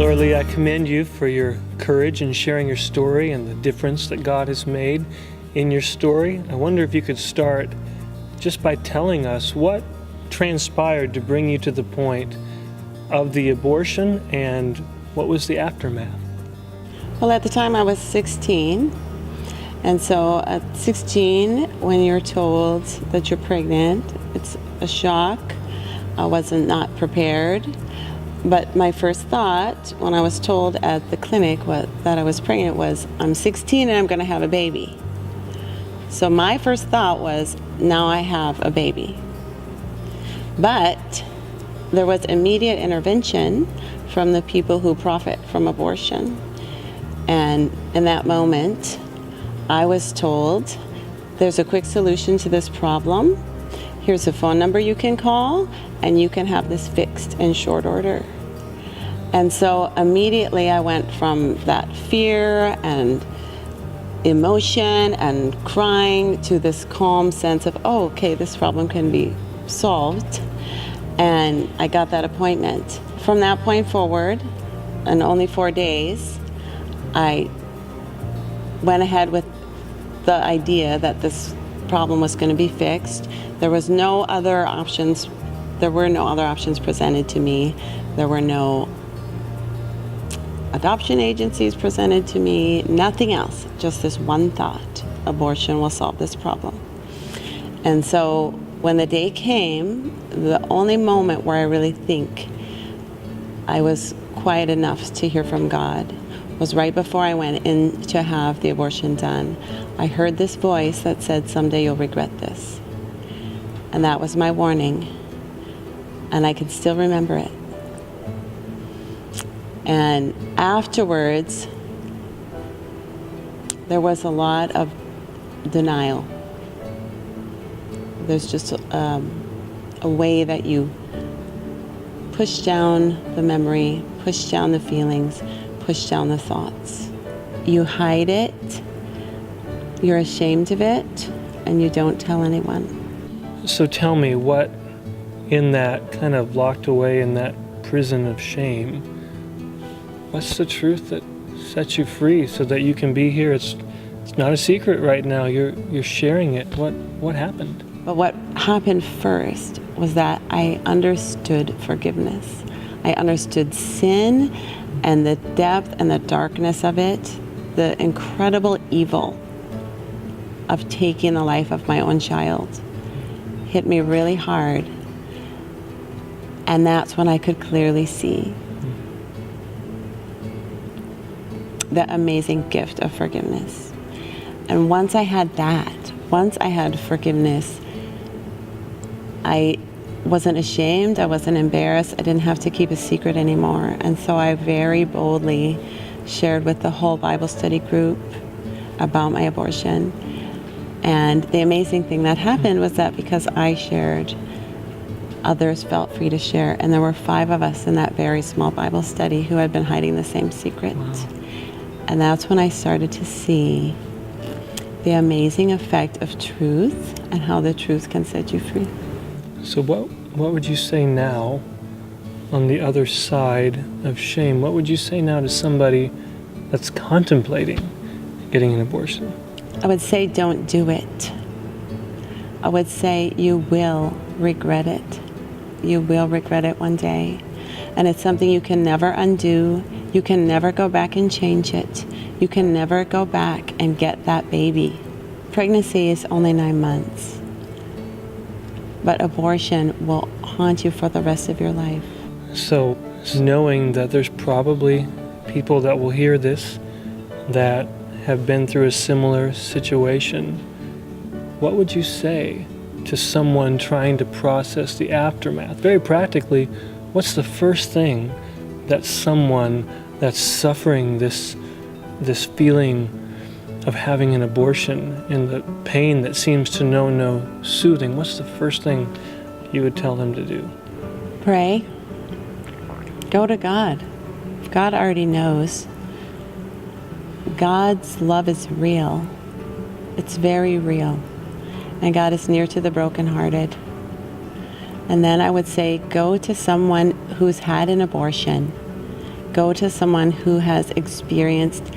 Lauralee, I commend you for your courage in sharing your story and the difference that God has made in your story. I wonder if you could start just by telling us what transpired to bring you to the point of the abortion and what was the aftermath? Well, at the time I was 16, and so at 16, when you're told that you're pregnant, it's a shock. I wasn't not prepared. But my first thought when I was told at the clinic that I was pregnant was, I'm 16 and I'm going to have a baby. So my first thought was, now I have a baby. But there was immediate intervention from the people who profit from abortion. And in that moment, I was told, there's a quick solution to this problem. Here's a phone number you can call, and you can have this fixed in short order. And so immediately I went from that fear and emotion and crying to this calm sense of, oh, okay, this problem can be solved. And I got that appointment. From that point forward, in only 4 days, I went ahead with the idea that this problem was going to be fixed. There was no other options. There were no other options presented to me. There were no adoption agencies presented to me, nothing else, just this one thought, abortion will solve this problem. And so when the day came, the only moment where I really think I was quiet enough to hear from God was right before I went in to have the abortion done. I heard this voice that said, someday you'll regret this. And that was my warning. And I can still remember it. And afterwards, there was a lot of denial. There's just a way that you push down the memory, push down the feelings, push down the thoughts. You hide it, you're ashamed of it, and you don't tell anyone. So tell me, what in that kind of locked away in that prison of shame, what's the truth that sets you free so that you can be here? It's not a secret right now. You're sharing it. What happened? But what happened first was that I understood forgiveness. I understood sin and the depth and the darkness of it, the incredible evil of taking the life of my own child hit me really hard. And that's when I could clearly see the amazing gift of forgiveness. And once I had that, once I had forgiveness, I wasn't ashamed, I wasn't embarrassed, I didn't have to keep a secret anymore. And so I very boldly shared with the whole Bible study group about my abortion. And the amazing thing that happened was that because I shared, others felt free to share. And there were 5 of us in that very small Bible study who had been hiding the same secret. Wow. And that's when I started to see the amazing effect of truth and how the truth can set you free. So what would you say now on the other side of shame? What would you say now to somebody that's contemplating getting an abortion? I would say don't do it. I would say you will regret it. You will regret it one day. And it's something you can never undo. You can never go back and change it. You can never go back and get that baby. Pregnancy is only 9 months. But abortion will haunt you for the rest of your life. So knowing that there's probably people that will hear this that have been through a similar situation, what would you say to someone trying to process the aftermath? Very practically, what's the first thing that someone that's suffering this feeling of having an abortion and the pain that seems to know no soothing, what's the first thing you would tell them to do? Pray. Go to God. God already knows. God's love is real. It's very real. And God is near to the brokenhearted. And then I would say, go to someone who's had an abortion. go to someone who has experienced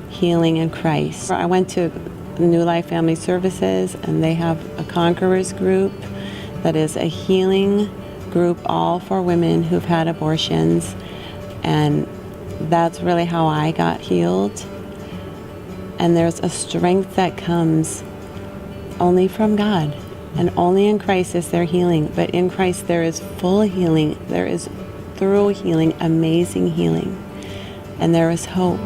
healing in Christ. I went to New Life Family Services, and they have a Conquerors group that is a healing group all for women who've had abortions, and that's really how I got healed. And there's a strength that comes only from God, and only in Christ is there healing. But in Christ there is full healing, there is thorough healing, amazing healing, and there is hope.